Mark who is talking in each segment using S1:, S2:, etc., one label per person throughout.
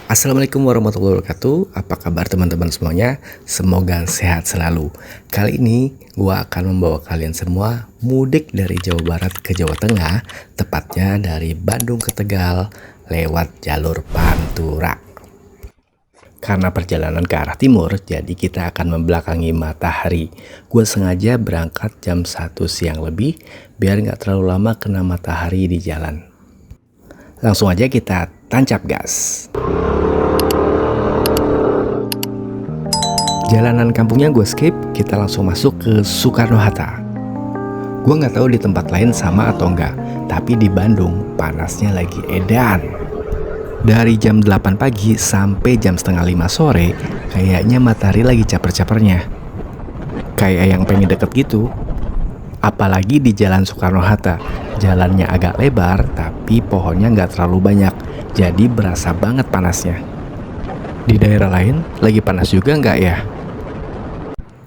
S1: Assalamualaikum warahmatullahi wabarakatuh. Apa kabar teman-teman semuanya? Semoga sehat selalu. Kali ini gua akan membawa kalian semua mudik dari Jawa Barat ke Jawa Tengah, tepatnya dari Bandung ke Tegal lewat jalur Pantura. Karena perjalanan ke arah timur, jadi kita akan membelakangi matahari. Gue sengaja berangkat jam 1 siang lebih, biar nggak terlalu lama kena matahari di jalan. Langsung aja kita tancap gas. Jalanan kampungnya gue skip, kita langsung masuk ke Soekarno-Hatta. Gue nggak tahu di tempat lain sama atau enggak, tapi di Bandung panasnya lagi edan. Dari jam 8 pagi sampai jam setengah 5 sore, kayaknya matahari lagi caper-capernya. Kayak yang pengen deket gitu. Apalagi di jalan Soekarno-Hatta, jalannya agak lebar tapi pohonnya nggak terlalu banyak, jadi berasa banget panasnya. Di daerah lain lagi panas juga nggak ya?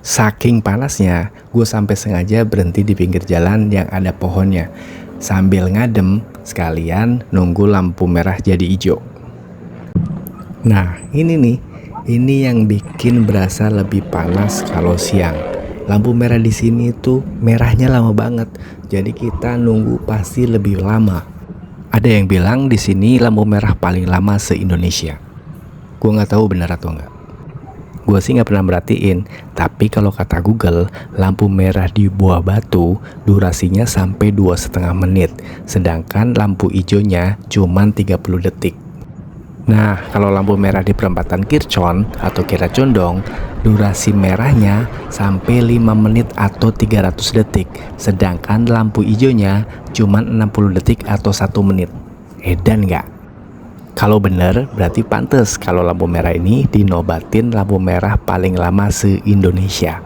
S1: Saking panasnya, gue sampai sengaja berhenti di pinggir jalan yang ada pohonnya, sambil ngadem sekalian nunggu lampu merah jadi hijau. Nah, ini yang bikin berasa lebih panas kalau siang. Lampu merah di sini tuh merahnya lama banget, jadi kita nunggu pasti lebih lama. Ada yang bilang di sini lampu merah paling lama se-Indonesia. Gue nggak tahu benar atau enggak. Gue sih nggak pernah merhatiin, tapi kalau kata Google, lampu merah di Buah Batu durasinya sampai 2,5 menit, sedangkan lampu hijaunya cuma 30 detik. Nah, kalau lampu merah di perempatan Kircon atau Kira Condong, durasi merahnya sampai 5 menit atau 300 detik, sedangkan lampu hijaunya cuma 60 detik atau 1 menit. Edan nggak? Kalau bener, berarti pantes kalau lampu merah ini dinobatin lampu merah paling lama se-Indonesia.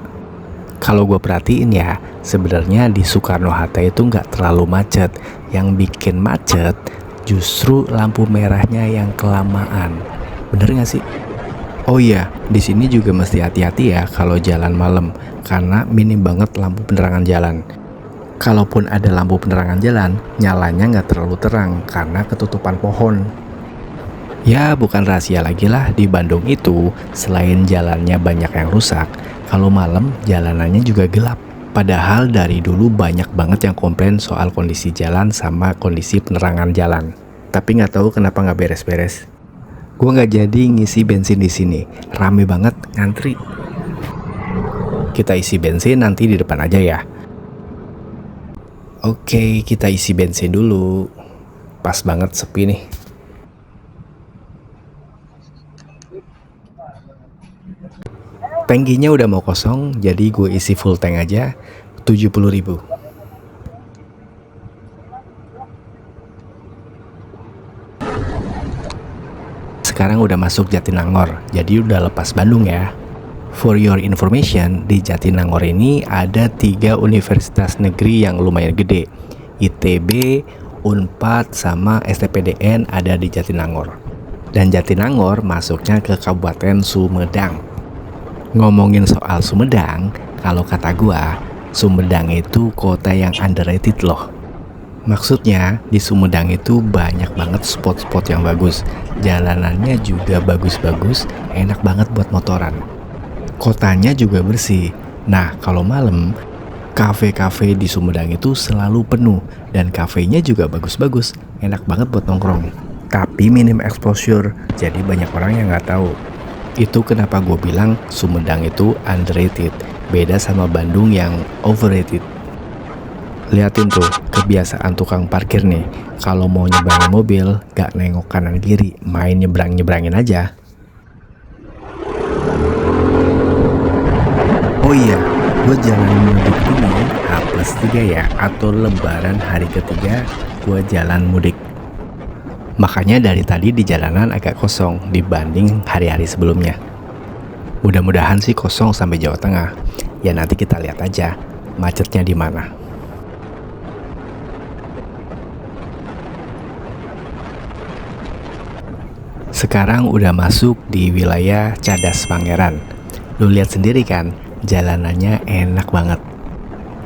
S1: Kalau gue perhatiin ya, sebenarnya di Soekarno-Hatta itu nggak terlalu macet. Yang bikin macet justru lampu merahnya yang kelamaan. Bener nggak sih? Oh iya, di sini juga mesti hati-hati ya kalau jalan malam, karena minim banget lampu penerangan jalan. Kalaupun ada lampu penerangan jalan, nyalanya nggak terlalu terang karena ketutupan pohon. Ya bukan rahasia lagi lah, di Bandung itu selain jalannya banyak yang rusak, kalau malam jalanannya juga gelap. Padahal dari dulu banyak banget yang komplain soal kondisi jalan sama kondisi penerangan jalan. Tapi nggak tahu kenapa nggak beres-beres. Gue nggak jadi ngisi bensin di sini, rame banget ngantri. Kita isi bensin nanti di depan aja ya. Oke, kita isi bensin dulu. Pas banget sepi nih. Tangkinya udah mau kosong, jadi gue isi full tank aja, 70.000. Sekarang udah masuk Jatinangor, jadi udah lepas Bandung ya. For your information, di Jatinangor ini ada 3 universitas negeri yang lumayan gede. ITB, Unpad, sama STPDN ada di Jatinangor. Dan Jatinangor masuknya ke Kabupaten Sumedang. Ngomongin soal Sumedang, kalau kata gua, Sumedang itu kota yang underrated loh. Maksudnya, di Sumedang itu banyak banget spot-spot yang bagus. Jalanannya juga bagus-bagus, enak banget buat motoran. Kotanya juga bersih. Nah, kalau malam, kafe-kafe di Sumedang itu selalu penuh. Dan kafenya juga bagus-bagus, enak banget buat nongkrong. Tapi minim exposure, jadi banyak orang yang nggak tahu. Itu kenapa gue bilang Sumedang itu underrated, beda sama Bandung yang overrated. Liatin tuh kebiasaan tukang parkir nih, kalau mau nyebrangin mobil gak nengok kanan kiri, main nyebrangin aja. Oh iya, gue jalan mudik ini H+3 ya, atau lebaran hari ketiga gue jalan mudik. Makanya dari tadi di jalanan agak kosong dibanding hari-hari sebelumnya. Mudah-mudahan sih kosong sampai Jawa Tengah. Ya nanti kita lihat aja macetnya di mana. Sekarang udah masuk di wilayah Cadas Pangeran. Lu lihat sendiri kan, jalanannya enak banget.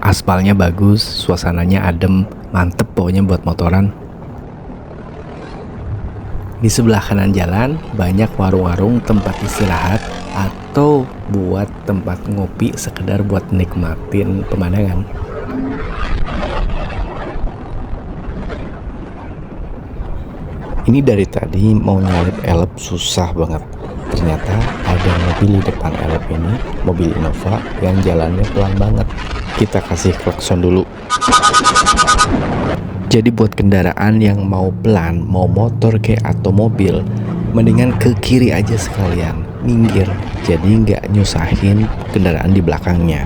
S1: Aspalnya bagus, suasananya adem, mantep pokoknya buat motoran. Di sebelah kanan jalan banyak warung-warung tempat istirahat atau buat tempat ngopi sekedar buat nikmatin pemandangan. Ini dari tadi mau nyalip elep susah banget. Ternyata ada mobil di depan elep ini, mobil Innova yang jalannya pelan banget. Kita kasih klakson dulu. Jadi buat kendaraan yang mau pelan, mau motor kayak atau mobil, mendingan ke kiri aja sekalian, minggir. Jadi nggak nyusahin kendaraan di belakangnya.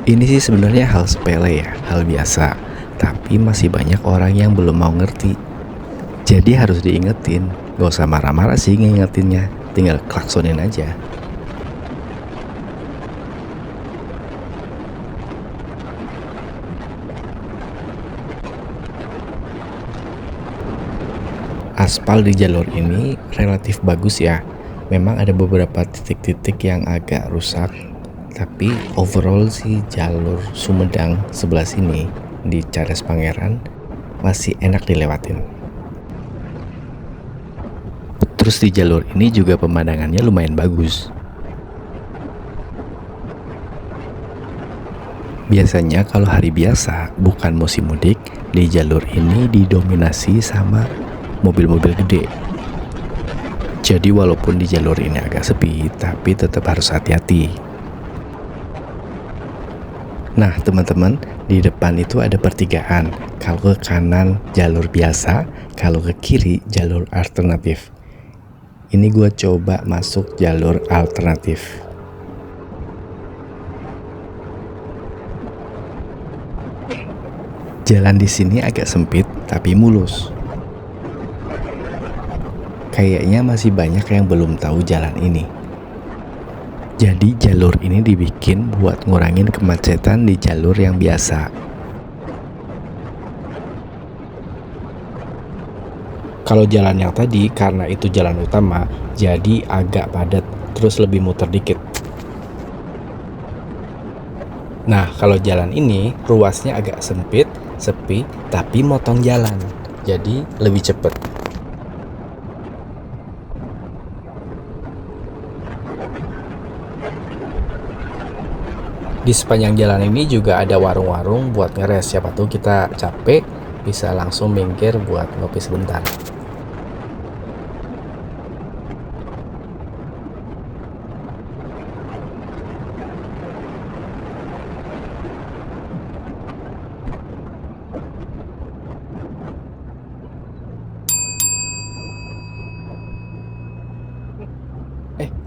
S1: Ini sih sebenarnya hal sepele ya, hal biasa. Tapi masih banyak orang yang belum mau ngerti. Jadi harus diingetin, gak usah marah-marah sih ngingetinnya, tinggal klaksonin aja. Aspal di jalur ini relatif bagus ya. Memang ada beberapa titik-titik yang agak rusak, tapi overall sih jalur Sumedang sebelah sini di Cadas Pangeran masih enak dilewatin. Terus di jalur ini juga pemandangannya lumayan bagus. Biasanya kalau hari biasa, bukan musim mudik, di jalur ini didominasi sama mobil-mobil gede. Jadi walaupun di jalur ini agak sepi, tapi tetap harus hati-hati. Nah teman-teman, di depan itu ada pertigaan. Kalau ke kanan jalur biasa, kalau ke kiri jalur alternatif. Ini gue coba masuk jalur alternatif. Jalan di sini agak sempit tapi mulus. Kayaknya masih banyak yang belum tahu jalan ini. Jadi jalur ini dibikin buat ngurangin kemacetan di jalur yang biasa. Kalau jalan yang tadi, karena itu jalan utama, jadi agak padat, terus lebih muter dikit. Nah, kalau jalan ini, ruasnya agak sempit, sepi, tapi motong jalan, jadi lebih cepet. Di sepanjang jalan ini juga ada warung-warung buat ngeres, siapa tuh kita capek, bisa langsung minggir buat ngopi sebentar.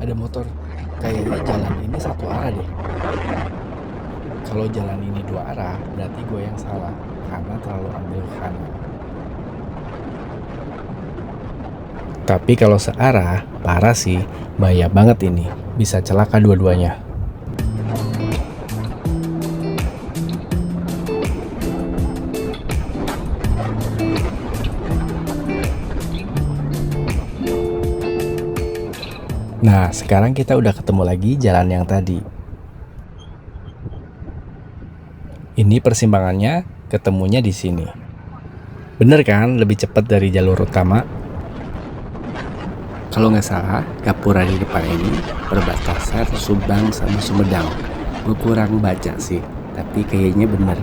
S1: Ada motor. Kayaknya jalan ini satu arah deh. Kalau jalan ini dua arah, berarti gue yang salah karena terlalu ambil kanan. Tapi kalau searah, parah sih, bahaya banget ini. Bisa celaka dua-duanya. Nah, sekarang kita udah ketemu lagi jalan yang tadi. Ini persimpangannya, ketemunya di sini. Bener kan, lebih cepat dari jalur utama? Kalau nggak salah, Gapura di depan ini perbatasan Subang sama Sumedang. Gue kurang baca sih, tapi kayaknya bener.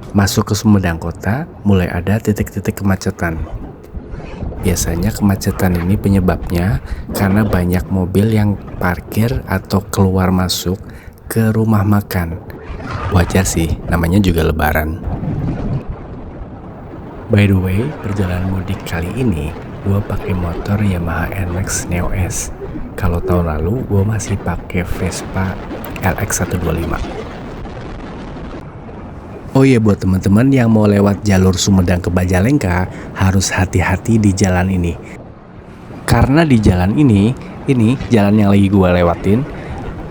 S1: Masuk ke Sumedang Kota, mulai ada titik-titik kemacetan. Biasanya kemacetan ini penyebabnya karena banyak mobil yang parkir atau keluar masuk ke rumah makan. Wajar sih, namanya juga lebaran. By the way, perjalanan mudik kali ini gue pakai motor Yamaha NMAX Neo S. Kalau tahun lalu gue masih pakai Vespa LX 125. Oh iya, buat teman-teman yang mau lewat jalur Sumedang ke Majalengka harus hati-hati di jalan ini. Karena di jalan ini jalan yang lagi gua lewatin,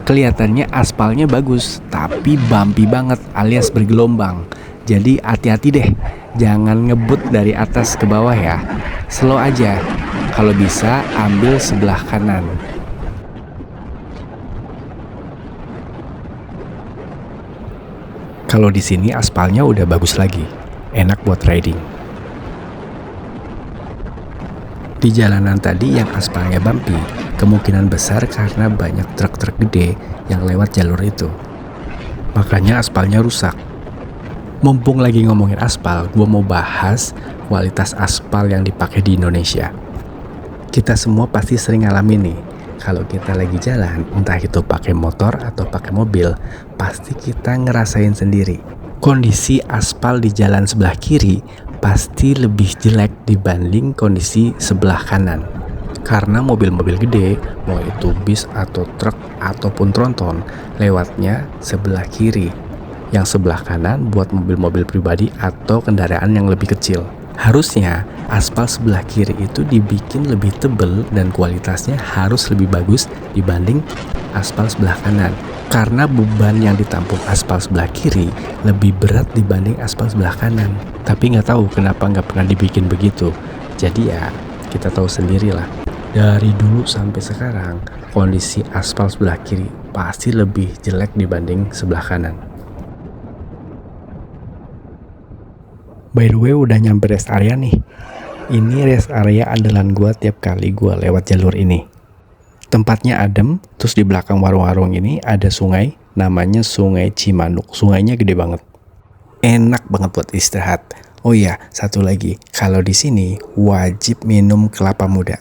S1: kelihatannya aspalnya bagus, tapi bumpy banget alias bergelombang. Jadi hati-hati deh, jangan ngebut dari atas ke bawah ya. Slow aja. Kalau bisa ambil sebelah kanan. Kalau di sini aspalnya udah bagus lagi, enak buat riding. Di jalanan tadi yang aspalnya bumpy, kemungkinan besar karena banyak truk-truk gede yang lewat jalur itu. Makanya aspalnya rusak. Mumpung lagi ngomongin aspal, gue mau bahas kualitas aspal yang dipakai di Indonesia. Kita semua pasti sering ngalamin nih, kalau kita lagi jalan, entah itu pakai motor atau pakai mobil, pasti kita ngerasain sendiri. Kondisi aspal di jalan sebelah kiri pasti lebih jelek dibanding kondisi sebelah kanan. Karena mobil-mobil gede, mau itu bis atau truk ataupun tronton, lewatnya sebelah kiri. Yang sebelah kanan buat mobil-mobil pribadi atau kendaraan yang lebih kecil. Harusnya aspal sebelah kiri itu dibikin lebih tebal dan kualitasnya harus lebih bagus dibanding aspal sebelah kanan. Karena beban yang ditampung aspal sebelah kiri lebih berat dibanding aspal sebelah kanan. Tapi nggak tahu kenapa nggak pernah dibikin begitu. Jadi ya kita tahu sendirilah. Dari dulu sampai sekarang kondisi aspal sebelah kiri pasti lebih jelek dibanding sebelah kanan. By the way, udah nyampe rest area nih. Ini rest area andalan gua tiap kali gua lewat jalur ini. Tempatnya adem, terus di belakang warung-warung ini ada sungai, namanya Sungai Cimanuk. Sungainya gede banget. Enak banget buat istirahat. Oh iya, satu lagi, kalau di sini wajib minum kelapa muda.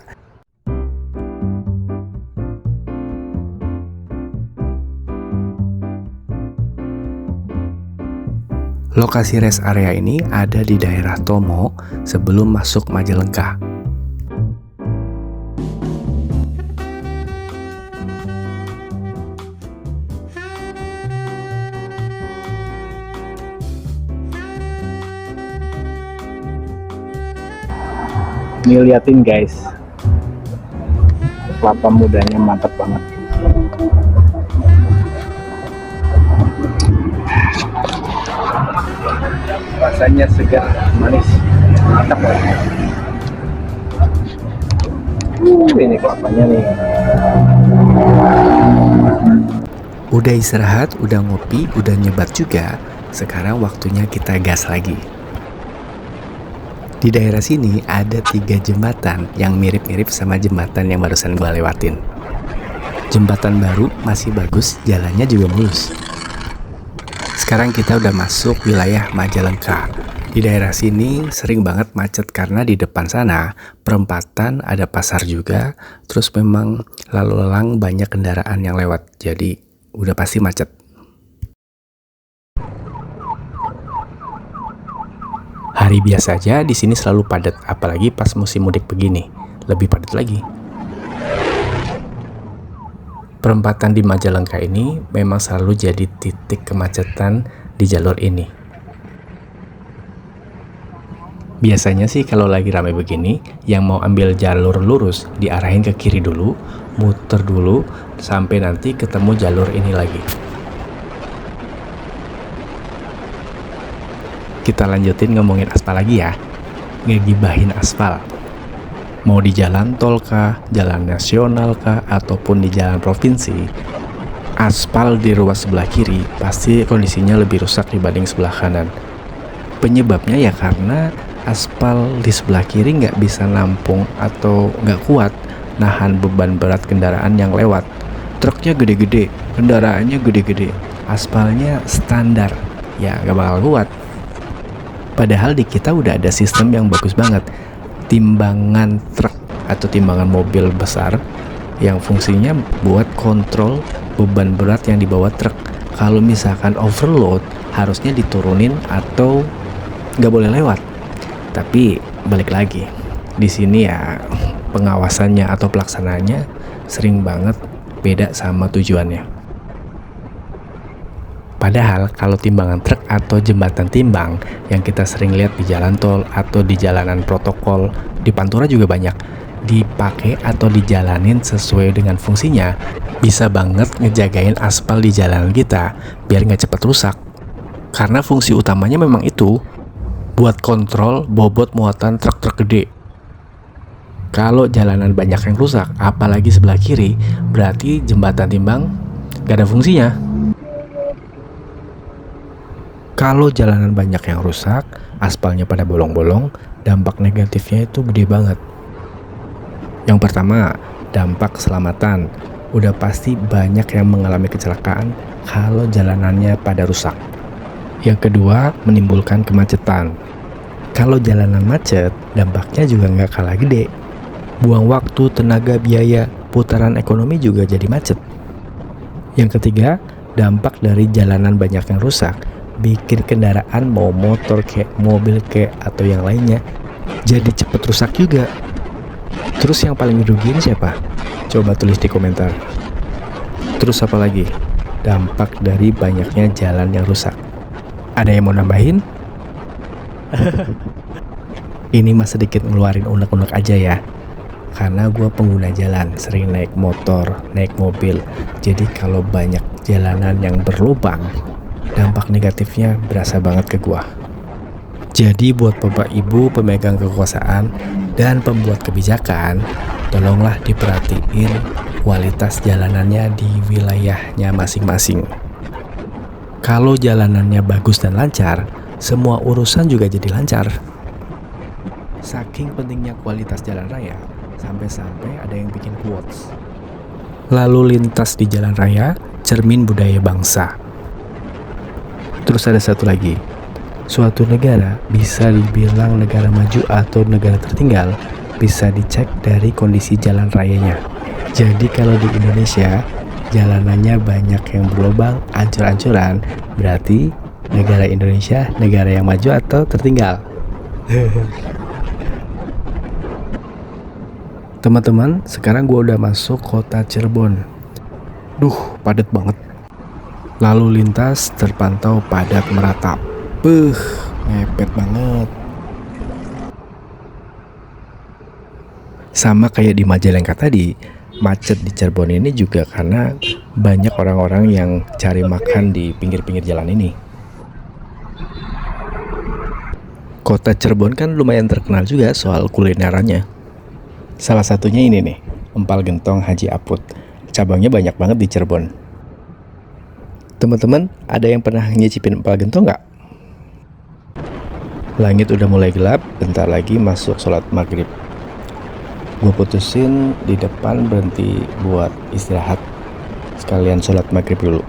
S1: Lokasi rest area ini ada di daerah Tomo sebelum masuk Majalengka. Ini liatin guys, kelapa mudanya mantap banget. Rasanya segar, manis, mantap banget. Ini kelapanya nih. Udah istirahat, udah ngopi, udah nyebat juga. Sekarang waktunya kita gas lagi. Di daerah sini ada 3 jembatan yang mirip-mirip sama jembatan yang barusan gua lewatin. Jembatan baru masih bagus, jalannya juga mulus. Sekarang kita udah masuk wilayah Majalengka. Di daerah sini sering banget macet karena di depan sana perempatan ada pasar juga, terus memang lalu lalang banyak kendaraan yang lewat, jadi udah pasti macet. Hari biasa aja di sini selalu padat, apalagi pas musim mudik begini, lebih padat lagi. Perempatan di Majalengka ini memang selalu jadi titik kemacetan di jalur ini. Biasanya sih kalau lagi ramai begini, yang mau ambil jalur lurus diarahin ke kiri dulu, muter dulu, sampai nanti ketemu jalur ini lagi. Kita lanjutin ngomongin aspal lagi ya, ngegibahin aspal. Mau di jalan tol kah, jalan nasional kah, ataupun di jalan provinsi, aspal di ruas sebelah kiri pasti kondisinya lebih rusak dibanding sebelah kanan. Penyebabnya ya karena aspal di sebelah kiri nggak bisa nampung atau nggak kuat nahan beban berat kendaraan yang lewat. Truknya gede-gede, kendaraannya gede-gede, aspalnya standar, ya nggak bakal kuat. Padahal di kita udah ada sistem yang bagus banget, timbangan truk atau timbangan mobil besar yang fungsinya buat kontrol beban berat yang dibawa truk. Kalau misalkan overload, harusnya diturunin atau nggak boleh lewat. Tapi balik lagi, di sini ya pengawasannya atau pelaksanaannya sering banget beda sama tujuannya. Padahal kalau timbangan truk atau jembatan timbang yang kita sering lihat di jalan tol atau di jalanan protokol, di Pantura juga banyak. dipakai atau dijalanin sesuai dengan fungsinya, bisa banget ngejagain aspal di jalanan kita biar nggak cepat rusak. Karena fungsi utamanya memang itu, buat kontrol bobot muatan truk-truk gede. Kalau jalanan banyak yang rusak, apalagi sebelah kiri, berarti jembatan timbang gak ada fungsinya. Kalau jalanan banyak yang rusak, aspalnya pada bolong-bolong, dampak negatifnya itu gede banget. Yang pertama, dampak keselamatan. Udah pasti banyak yang mengalami kecelakaan kalau jalanannya pada rusak. Yang kedua, menimbulkan kemacetan. Kalau jalanan macet, dampaknya juga nggak kalah gede. Buang waktu, tenaga, biaya, putaran ekonomi juga jadi macet. Yang ketiga, dampak dari jalanan banyak yang rusak bikin kendaraan mau motor kayak mobil kayak atau yang lainnya jadi cepet rusak juga. Terus yang paling dirugiin siapa? Coba tulis di komentar. Terus apa lagi? Dampak dari banyaknya jalan yang rusak. Ada yang mau nambahin? Ini mah sedikit ngeluarin unek-unek aja ya. Karena gue pengguna jalan, sering naik motor, naik mobil. Jadi kalau banyak jalanan yang berlubang, dampak negatifnya berasa banget ke gua. Jadi buat bapak ibu pemegang kekuasaan dan pembuat kebijakan, tolonglah diperhatiin kualitas jalanannya di wilayahnya masing-masing. Kalau jalanannya bagus dan lancar, semua urusan juga jadi lancar. Saking pentingnya kualitas jalan raya, sampai-sampai ada yang bikin quotes. Lalu lintas di jalan raya, cermin budaya bangsa. Terus ada satu lagi, suatu negara bisa dibilang negara maju atau negara tertinggal bisa dicek dari kondisi jalan rayanya. Jadi kalau di Indonesia jalanannya banyak yang berlubang, ancur-ancuran, berarti negara Indonesia negara yang maju atau tertinggal. Teman-teman, sekarang gue udah masuk kota Cirebon. Duh, padat banget. Lalu lintas terpantau padat meratap. Mepet banget. Sama kayak di Majalengka tadi, macet di Cirebon ini juga karena banyak orang-orang yang cari makan di pinggir-pinggir jalan ini. Kota Cirebon kan lumayan terkenal juga soal kulinerannya. Salah satunya ini nih, empal gentong Haji Aput. Cabangnya banyak banget di Cirebon. Teman-teman, ada yang pernah nyicipin empal gentong nggak? Langit udah mulai gelap, bentar lagi masuk sholat maghrib. Gue putusin di depan berhenti buat istirahat, sekalian sholat maghrib dulu.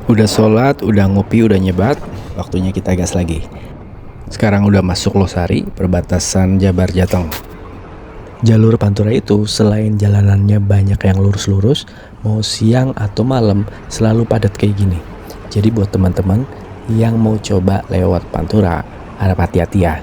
S1: Udah sholat, udah ngopi, udah nyebat, waktunya kita gas lagi. Sekarang udah masuk Losari, perbatasan Jabar Jateng. Jalur Pantura itu selain jalanannya banyak yang lurus-lurus, mau siang atau malam selalu padat kayak gini. Jadi buat teman-teman yang mau coba lewat Pantura, harap hati-hati ya.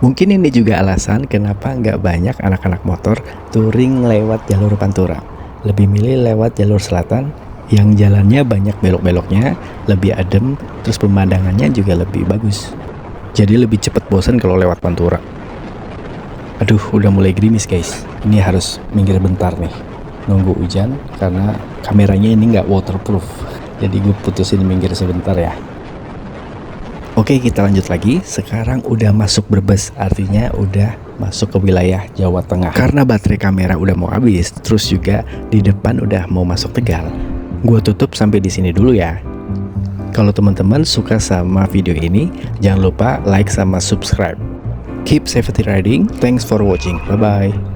S1: Mungkin ini juga alasan kenapa nggak banyak anak-anak motor touring lewat jalur Pantura. Lebih milih lewat jalur selatan yang jalannya banyak belok-beloknya, lebih adem, terus pemandangannya juga lebih bagus. Jadi lebih cepat bosan kalau lewat Pantura. Aduh, udah mulai gerimis guys. Ini harus minggir bentar nih, nunggu hujan karena kameranya ini nggak waterproof. Jadi gue putusin minggir sebentar ya. Oke, kita lanjut lagi. Sekarang udah masuk Brebes, artinya udah masuk ke wilayah Jawa Tengah. Karena baterai kamera udah mau habis, terus juga di depan udah mau masuk Tegal. Gue tutup sampai di sini dulu ya. Kalau teman-teman suka sama video ini, jangan lupa like sama subscribe. Keep safety riding. Thanks for watching. Bye-bye.